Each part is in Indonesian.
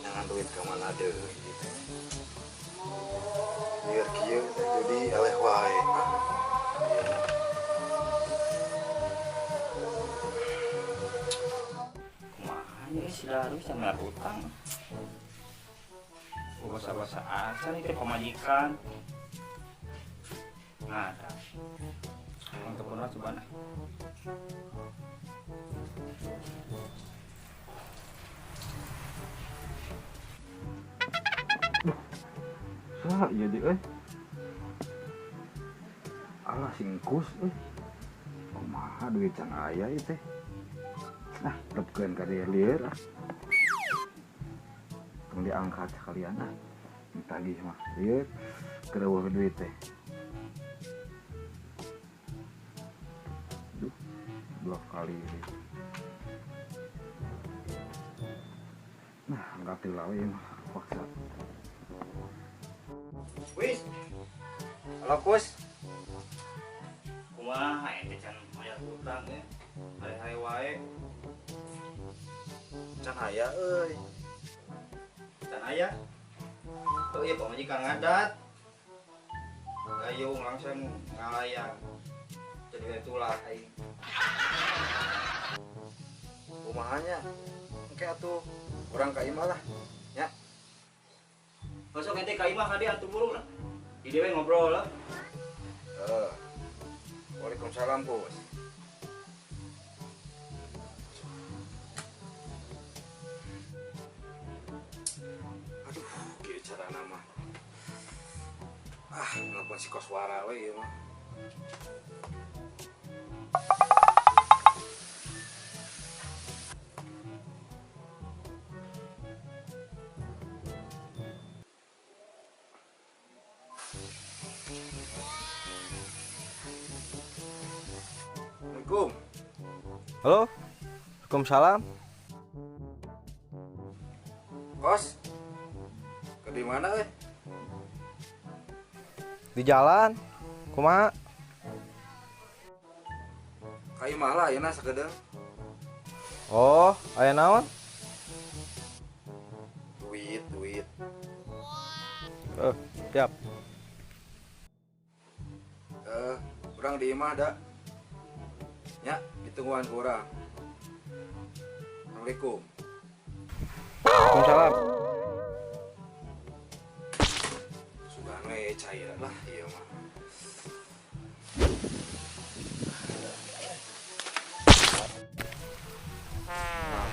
Jangan duit ke mana deh gitu. Biar kieu jadi eleh wae. Kumaha ya si Daru sama utang. Bahasa-bahasa asa nih teh pemajikan. Ada. Untuk pernah coba nah. Sah iya di alah singkus kumaha duit can aya ieu teh. Nah, tepkeun ka dieu lieur ah. Tong diangkat sekalian ah. Tagih mah lieur keureuh duit teh. Duh, 2 kali ini. Nah, angkat tilau ieu mah paksa. Wis. Halo Kus. Kumaha ente can mayar utang ya? Hari-hari wae. Can aya euy. Can aya. Tuh ieu pamajikan ngadat. Gayung langsung ngalayang. Jadi tulah aing. Kumahanya? Engke atuh urang ka imah lah. Nya. Besok ente ka imah ka dia atuh buru lah. Di dewe ngobrol lah. Waalaikumsalam, Bos. Aduh, kieu carana mah. Nelpon si koswara we ieu mah. Assalamualaikum. Halo, Waalaikumsalam. Kos. Ke di mana euy? Di jalan, kumaha? Ka imah lah ayeuna sakedeung. Oh, aya naon? Duit. Siap. Urang di imah da. Nya, ditungguan ku urang. Assalamualaikum. Waalaikumsalam. Sudah cair lah ieu mah.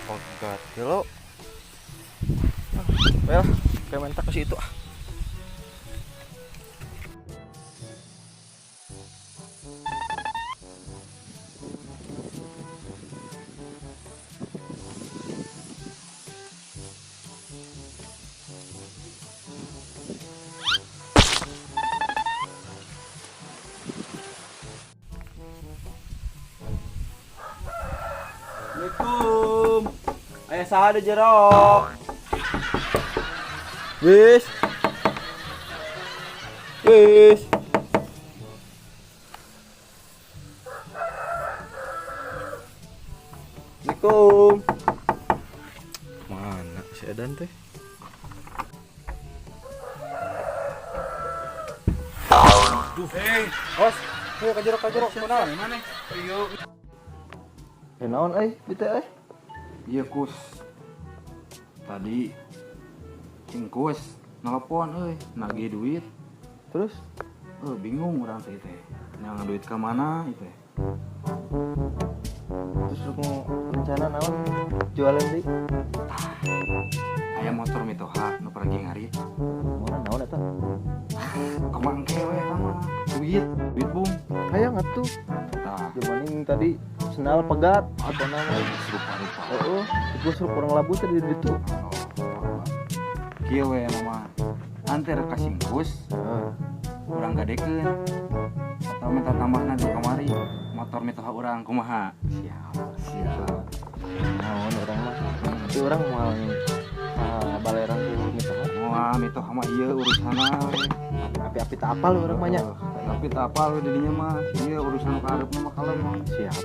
Pegat lo. Well, kayak mentak ke situ ah. Assalamualaikum. Ayah saha ada jerok. Wis. Assalamualaikum. Mana si Edan teh? Duh, Bos, yuk kajerok mana? Mana? Ieu. Naon bete Iya, Kus. Tadi Kus nelpon euy, nagih duit. Terus Bingung urang teh teh. Nyang duit ke mana itu? terus lu mau rencana naon jualan deui? Aya motor mitoha nu pergi ngari. Mana naon eta? Kemangke we mah. Duit bung. Hayang atuh. Tah, Dibanding tadi senal pegat atau nama. rupa-rupa. Gue suruh orang labu tadi di situ. Kieu we mah. Anter ka Singkus, urang gadekeun. Atau minta tambahna di kamari. Motor mitoha urang kumaha? Siap. Naon orang mah. Tapi orang mau baleran tuh mitoha. Wah, mitoha mah ieu urusana we. Api-api tak apal orang banyak. Tapi tak apa lu didinya mah. Ieu urusan karepna mah kalem. Siap.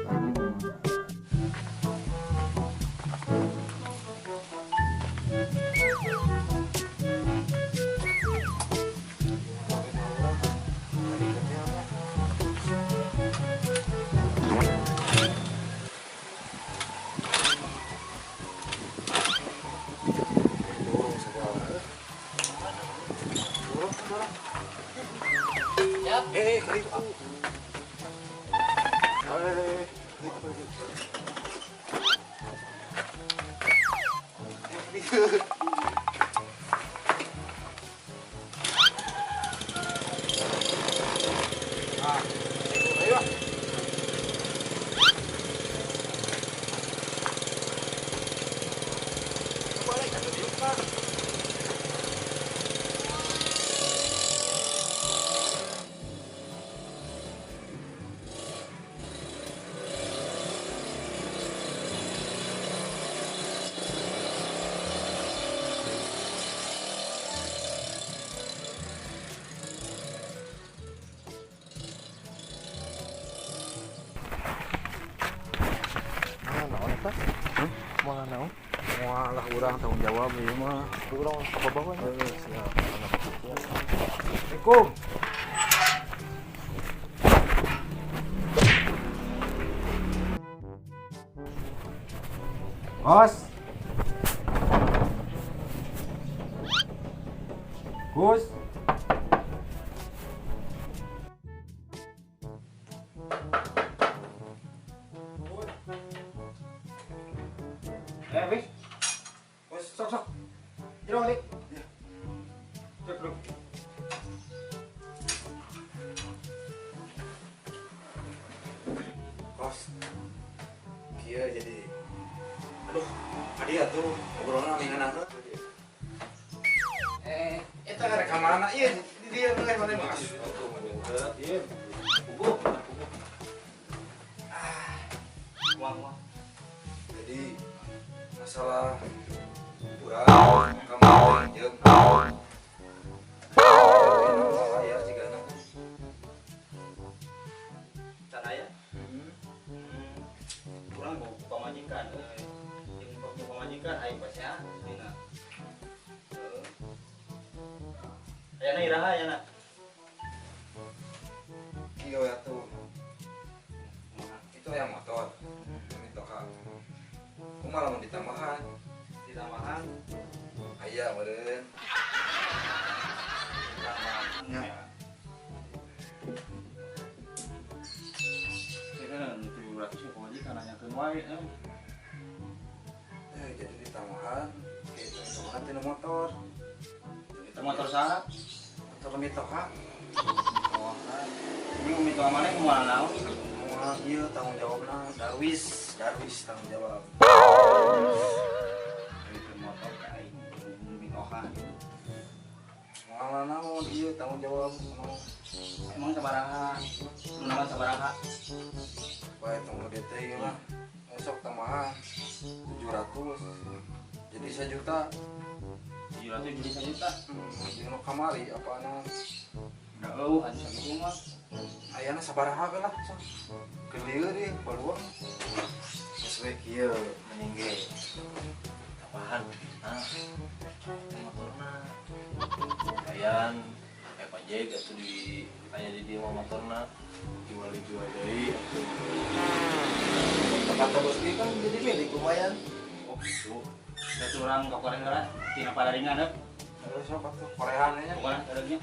Mana naon? Walah urang tanggung jawab ieu mah. Urang apa bawa? Siap. Assalamualaikum. Bos. Gus. Wis. Wis sok. Jero, Dik. Cek dulu. Bos. Kieu jadi aduh, adi atuh ngobrolna mingan angkat. Eta rekaman ieu di dieu teh mana Mas? Atuh menyeungeut ieu. Puguh. Wang. Jadi masalah urang kamu jeung ya sigana. Caranya kurang mau pamajikan yang pamajikan aing pasnya dina ayana iraha ayana Kieu ya tuh. Itu yang motor. Ini toka. Kumaha mun ditambahan? ditamahan Aya meureun. ya kira 700 pamajikan nanyakeun wae Jadi ditambahan kitu tambahan tina motor. itu motor saha Motor mitoha. ini mito amane kumaha naon Moal ieu tanggung jawabna Darwis tanggung jawab. itu motor ka aing mitoha Moal naon ieu tanggung jawab emang sabaraha nama sabaraha bae tong gede teh ieu mah. Besok tambahan 700. Jadi 1 juta. 700 jadi 1 juta Jeung nu kamari apana? udah eueuh atuh sakitu mah Ayana sabaraha we lah. Keur dieu deui peluang. Geus we kieu meningge. Apaan? Motorna. Kayan pajeg atuh di aya di dieu motorna. Jual deui atuh. Kata bos ieu kan jadi milik lumayan. oh gitu da urang ka koreng heula tina padaringan deh Terus apa tuh korean nya? pokona dadeungnya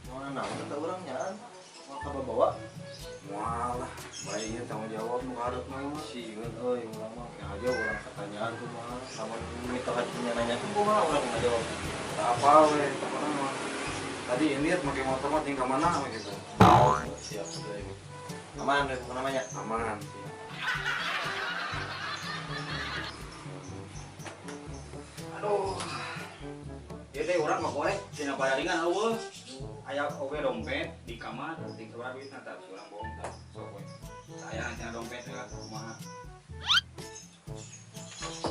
Mana naon kata urang nyaan? Mau ka bawa? Mualah, bae ieu tanggung jawab nu hareup mah. Sieun euy urang mah yang aja urang katanyaan tuh mah. Lamun mitoha nanya tuh kumaha urang ngajawab. Tak apa we, pokona mah. Tadi ini make motor mah tinggal mana we gitu. Siap sudah ini. Aman deh bukan namanya. Aman. aduh ieu teh urang mah korek tina padaringan eueuh aya oge dompet di kamar ting sabaraha duitna tah urang bohong tah sok we saya tina dompet teh kumaha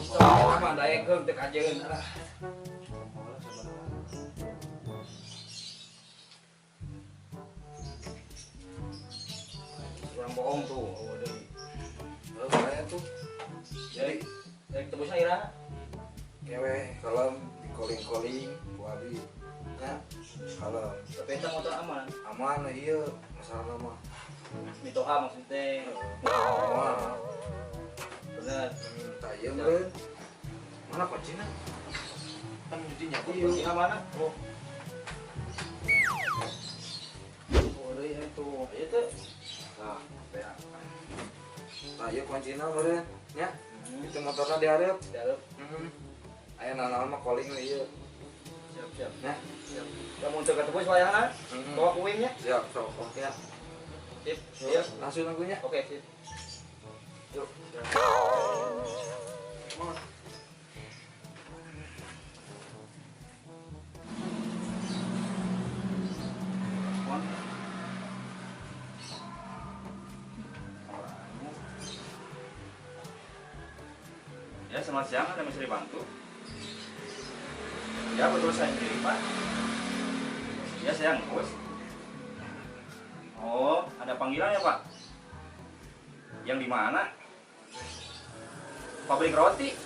sok mah daekeun teh kajeun lah urang bohong tuh eueuh deui Bae tuh. jadi dari tebusna iraha Kewe kalem dikoling-koling ku abi. Nya kalem. tapi eta motor aman Aman ieu masalah mah. mitoha maksudnya Aman. bener Tah ieu meureun. Mana kuncina? Kan jadi nyakut. kunci mana oh kuncina meureun nya. Itu motorna dihareup. Dihareup. Aya naon mah calling we ieu. Siap. Nah, Siap. Kamu untuk ketemu wayahna. Bawa kuingnya. siap sok. Ya. Sip. Iya, langsung akunya. Oke, sip. Yuk. Ya, selamat siang, ada yang bisa dibantu? Ya, betul saya sendiri, Pak. Ya, saya ngekos. Oh, ada panggilan ya, Pak? Yang di mana? Pabrik roti.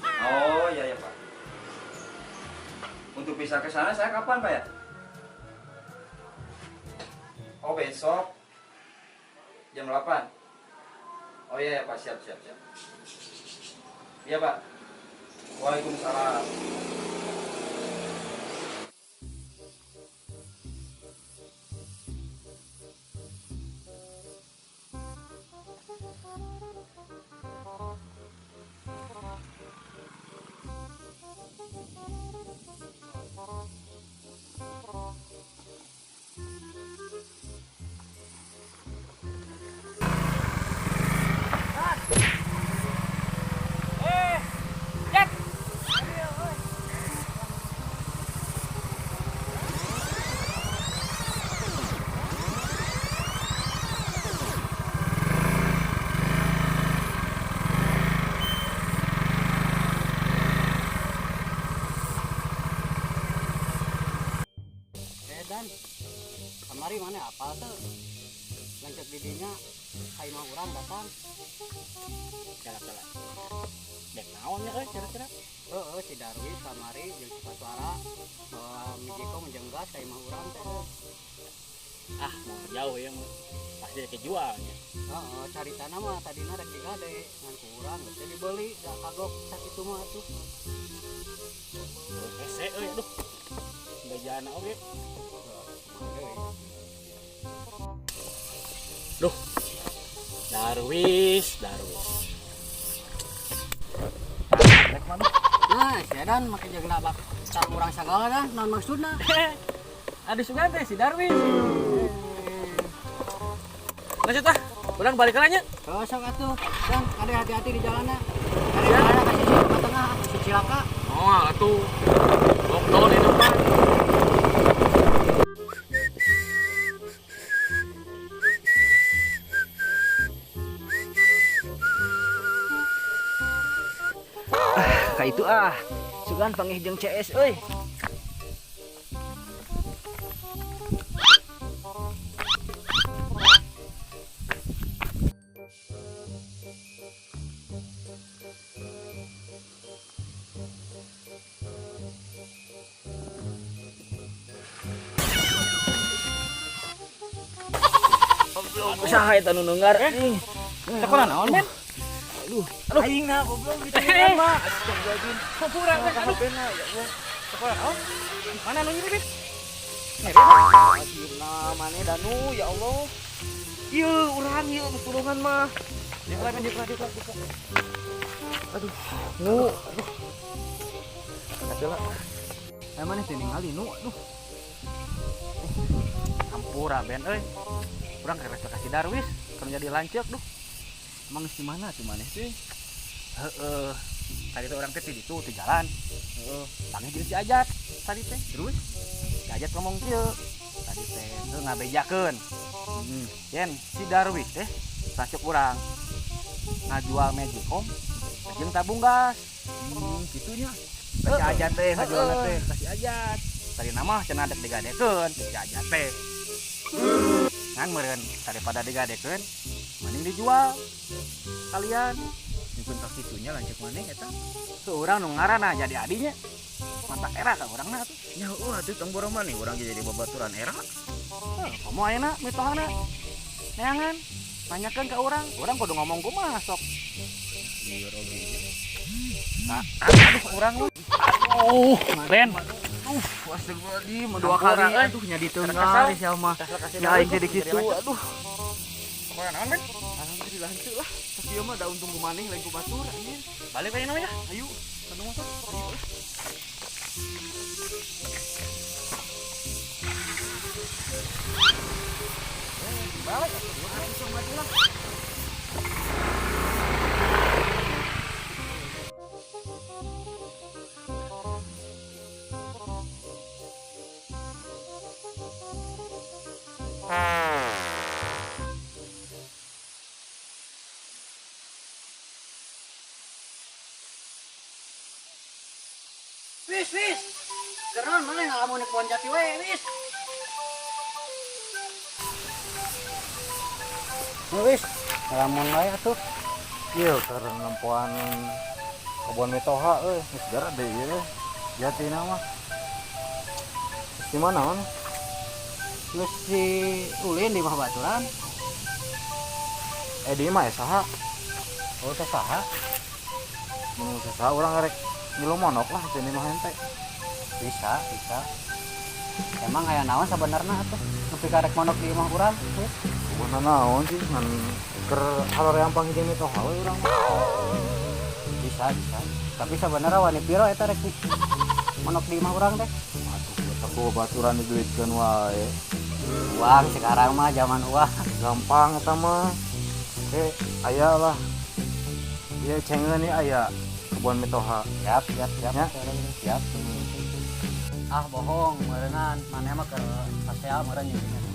Oh, iya ya, Pak. Untuk bisa ke sana saya kapan, Pak ya? Oh, besok jam 8. Oh iya ya, Pak, siap. Iya, Pak. Waalaikumsalam. Dan kemari mana apa tuh lanjut didinya kayak mau orang datang jalan dek naonnya kira-kira si Darwi kamari jeung si Suara Mijiko menjenggas kayak mau orang teh mau jauh ya mah pasti kejualnya cari tanah mah tadina rek digade ngan kurang geus dibeli da kagok sakitu mah atuh hese aduh bejana oge duh Darwis nah si Edan make jeung da bak tar urang sagala dah naon maksudna aduh sugan teh si Darwis lanjut ah ulang balik lagi sok atuh dan ada hati-hati di jalannya ada jalannya kasih si tengah si cilaka oh atuh lockdown di depan Ka itu sugan panggih jeung CS euy. Usaha eta nu neungar sekolah naon men aduh aing na goblok ditanya mah astagfirullahaladzim kurang kan aduh HP-na ya Allah sekolah naon mana nu nyirip akhirna maneh danu ya Allah ieu urang ieu tulungan mah diklat aduh nu aduh adalah mana teh ningali nu aduh hampura ben euy urang keur kasih Darwis keur jadi lanceuk duh emang di mana tuh maneh teh heeh tadi tuh orang teh di situ di jalan panggil jeung si Ajat tadi teh terus si Ajat ngomong kieu tadi teh teu ngabejakeun yen si Darwis teh lanceuk urang ngajual Magicom jeung tabung gas gitunya si Ajat teh ngajualna teh kasih Ajat tadi nama cenah dek digadekeun si Ajat teh ngan meureun daripada digadekeun mending dijual kalian nyimpen ka kitunya lanceuk maneh eta tuh urang nu ngaranna jadi adinya mata era ka urangna tuh nya atuh tong boro maneh urang jadi babaturan era kamu ayeuna mitohana neangan nanyakeun ka urang kudu ngomong kumaha sok lieur oge aduh urang lu Ben astagfirullahaladzim dua kali aduh nya di tengah di sia mah ya aing jadi kitu aduh sekolah naon Ben alhamdulillah henteu lah. Tapi mah da untung kumaneh lain ku batur anjir. Balik we namanya. Ayo, kana motor. Ayo lah. Balik. Langsung maju lah. Wis. Keren mana ngalamun di pohon jati we, wis. Wis, ngalamun wae atuh. Iya karena nempuan kebun metoha segera deh ya jati nama di mana man Terus si Ulin di mah baturan. di mah ya saha Oh, teh saha? menurut saha orang ngerek ngilu monok lah sini mah ente Bisa. Emang aya naon sabenerna atuh? Nepi karek monok di imah urang, wis. bukan naon sih kan ker halor yang panggil metoha we urang Bisa. Tapi sebenarnya wani piro eta rek monok di imah urang teh? aku baturan diduitkeun wae Uang sekarang mah zaman uang. gampang eta mah aya lah ieu cengeun ieu aya kebun metoha Siap. Ya. Siap. Ah bohong, meureungan maneh mah ke pasea meureun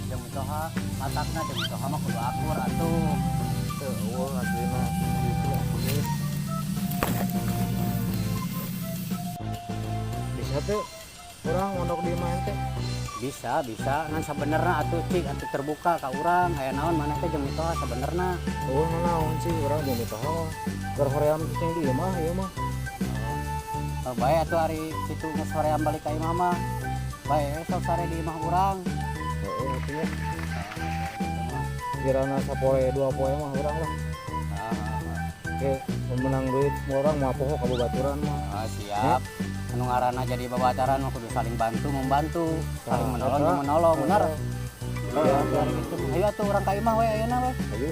jeung mitoha, matakna jeung mitoha mah kudu akur atuh. teu eueuh aslinya gitu geus bisa teh urang mondok di imah ente Bisa. Ngan sabenerna atuh cik atuh terbuka ka urang, aya naon maneh teh jeung mitoha sabenerna. eueuh naon sih urang di metoha keur hoream cing di imah ieu mah Bae atuh ari kitu geus hoream balik ka imah mah. Bae sok sare di imah urang. heeh teh ya kirana sapoe dua poe mah urang lah menang duit orang mah poho ka babaturan mah Siap. Anu ngaranna jadi babataran mah kudu saling bantu membantu, saling menolong eta. jeung menolong, bener. Iya, Ari kitu. Ayo atuh urang ka imah we ayeuna we. ayo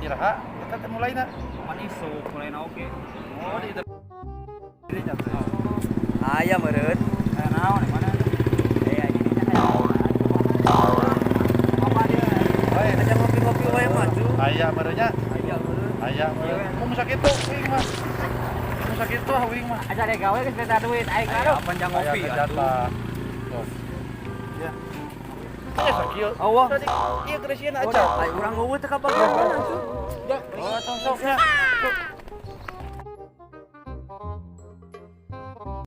Iraha, kita teh mulainya. Man isuk, mulainya oke. Oh, di itu. Ini jatuh. Aya meureun. Kayak naon mana? Aya jadinya kayak apa dia? Bae, Aja ngopi-ngopi wae maju. aya merenya. Aya meureun. Aya meureun. Mau sakitu wing mah. Mau sakitu wing mah. Aja deh gawe geus beda duit aing karo. Panjang ngopi atuh. Ya. Ya sakieu. Allah. Ieu geus sieun aja. Ayo urang ngeuweut teh ka bagian atuh. Oh, tong sok ya.